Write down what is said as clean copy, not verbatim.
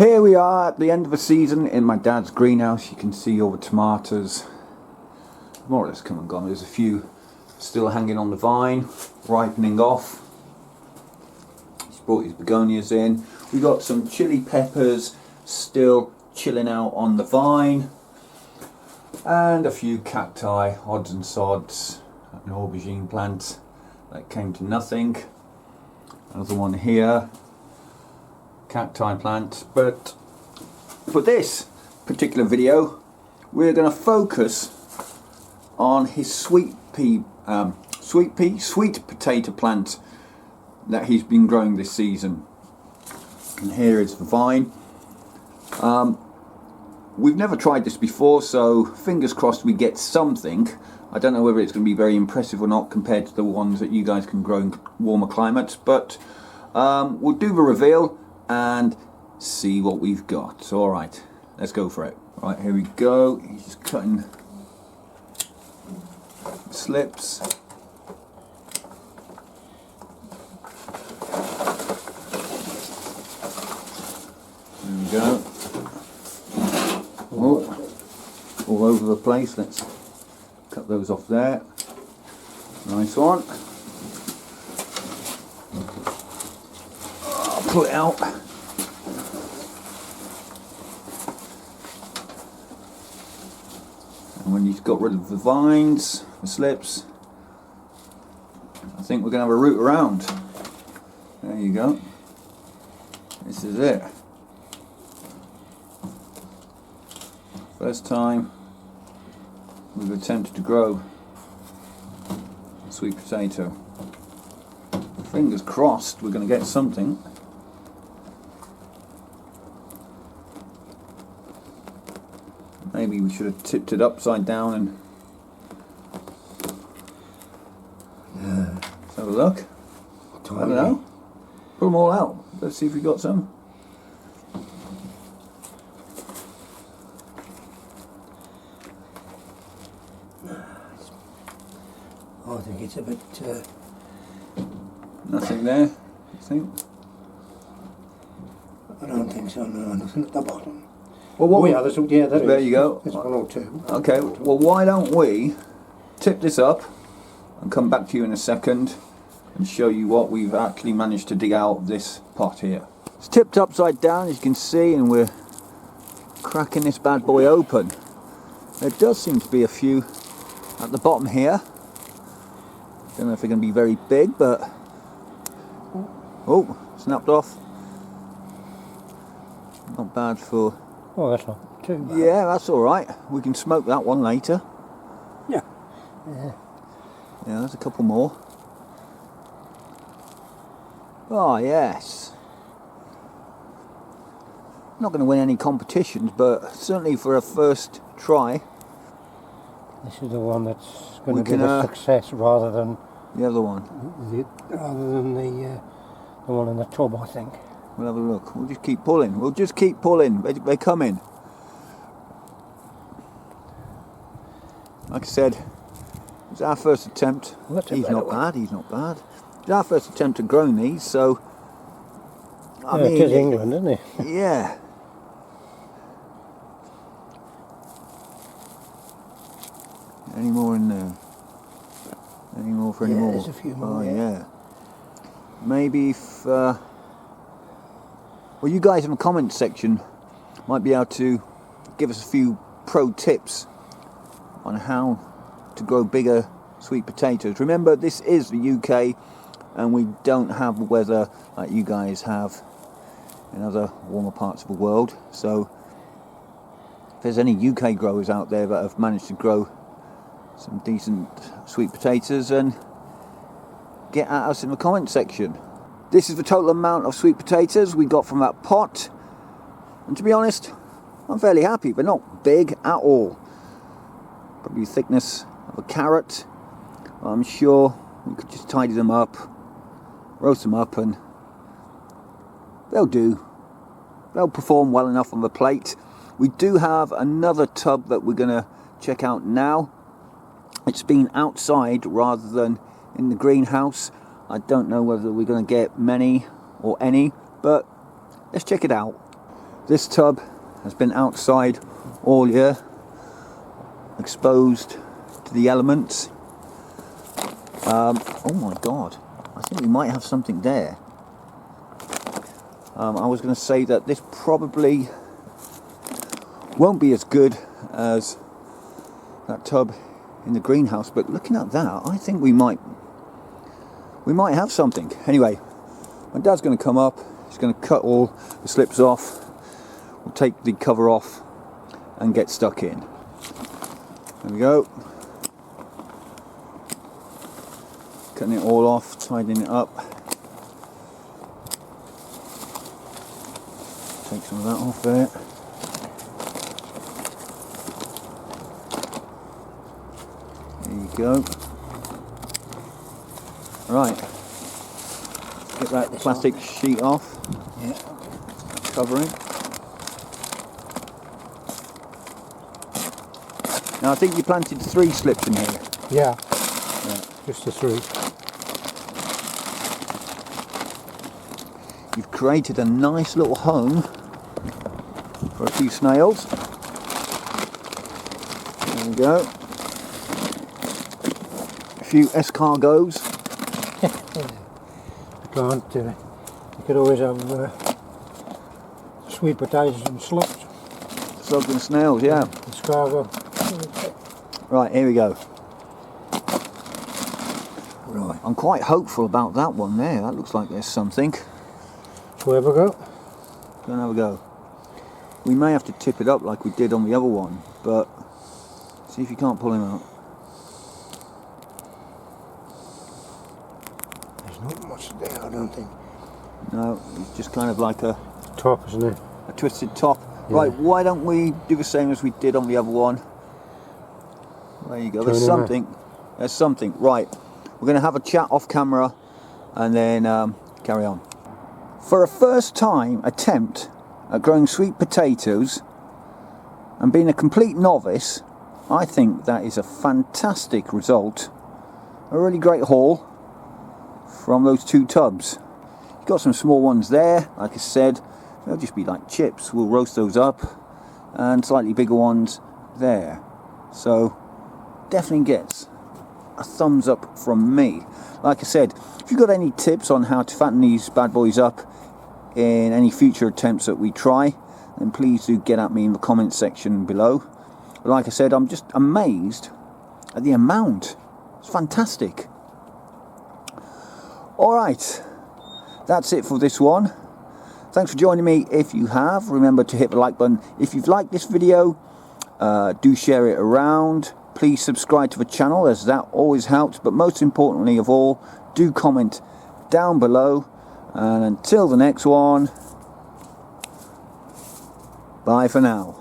Here we are at the end of the season in my dad's greenhouse. You can see all the tomatoes more or less come and gone. There's a few still hanging on the vine, ripening off. He's brought his begonias in. We got some chili peppers still chilling out on the vine, and a few cacti, odds and sods, an aubergine plant that came to nothing. Another one here, cacti plant. But for this particular video, we're going to focus on his sweet potato plant that he's been growing this season. And here is the vine. We've never tried this before, so fingers crossed we get something. I don't know whether it's going to be very impressive or not compared to the ones that you guys can grow in warmer climates, but we'll do the reveal and see what we've got. So, alright, let's go for it. Right, here we go. He's just cutting slips. There we go. Oh, all over the place. Let's cut those off there. Nice one. I'll pull it out. And when you've got rid of the vines, the slips, I think we're going to have a root around. There you go. This is it. First time we've attempted to grow a sweet potato. Fingers crossed we're going to get something. Maybe we should have tipped it upside down and let's have a look. I don't know. Put them all out. Let's see if we got some. I think it's a bit... Nothing there, you think? I don't think so, no, nothing at the bottom. Well, what yeah, there is. There you go. There's one or two. Okay, well, why don't we tip this up and come back to you in a second and show you what we've actually managed to dig out of this pot here. It's tipped upside down, as you can see, and we're cracking this bad boy open. There does seem to be a few at the bottom here. Don't know if they're going to be very big, but... Oh, snapped off. Not bad for... Oh, that's not too bad. Yeah, that's alright. We can smoke that one later. Yeah. Yeah, there's a couple more. Oh, yes. Not going to win any competitions, but certainly for a first try. This is the one that's going to be a success rather than... The other one. The one in the tub, I think. We'll have a look. We'll just keep pulling. We'll just keep pulling. They're coming. Like I said, it's our first attempt. Well, he's not bad. He's not bad. It's our first attempt at growing these, so... I mean, it is England, isn't it? Yeah. Any more in there? Any more for any more? There's a few more. Oh, yeah. Maybe if... well, you guys in the comment section might be able to give us a few pro tips on how to grow bigger sweet potatoes. Remember, this is the UK, and we don't have the weather like you guys have in other warmer parts of the world. So, if there's any UK growers out there that have managed to grow some decent sweet potatoes, and get at us in the comment section. This is the total amount of sweet potatoes we got from that pot, and to be honest, I'm fairly happy. They're not big at all. Probably the thickness of a carrot. I'm sure we could just tidy them up, roast them up, and they'll do. They'll perform well enough on the plate. We do have another tub that we're going to check out now. It's been outside rather than in the greenhouse. I don't know whether we're going to get many or any, but let's check it out. This tub has been outside all year, exposed to the elements. Oh my god, I think we might have something there. I was going to say that this probably won't be as good as that tub in the greenhouse, but looking at that, I think we might have something. Anyway, my dad's going to come up, he's going to cut all the slips off, we'll take the cover off and get stuck in. There we go. Cutting it all off, tidying it up. Take some of that off there. There you go. Right. Get that plastic sheet off. Yeah. Covering. Now I think you planted 3 slips in here. Yeah. Just the 3. You've created a nice little home for a few snails. There we go. A few escargots. You could always have sweet potatoes and slugs. Slugs and snails, yeah. Escargot. Right, here we go. Right. I'm quite hopeful about that one there. That looks like there's something. So have a go. Go and have a go. We may have to tip it up like we did on the other one, but see if you can't pull him out. There's not much there, I don't think. No, it's just kind of like a Top, isn't it? a twisted top. Yeah. Right, why don't we do the same as we did on the other one? There you go. There's Turn him something. There's something. Right, we're going to have a chat off camera and then carry on. For a first time attempt at growing sweet potatoes and being a complete novice, I think that is a fantastic result. A really great haul from those 2 tubs. You've got some small ones there, like I said, they'll just be like chips. We'll roast those up, and slightly bigger ones there. So definitely gets a thumbs up from me. Like I said, if you've got any tips on how to fatten these bad boys up in any future attempts that we try, then please do get at me in the comment section below. But like I said, I'm just amazed at the amount. It's fantastic. Alright, that's it for this one. Thanks for joining me. If you have, remember to hit the like button. If you've liked this video, do share it around. Please subscribe to the channel, as that always helps. But most importantly of all, do comment down below. And until the next one, bye for now.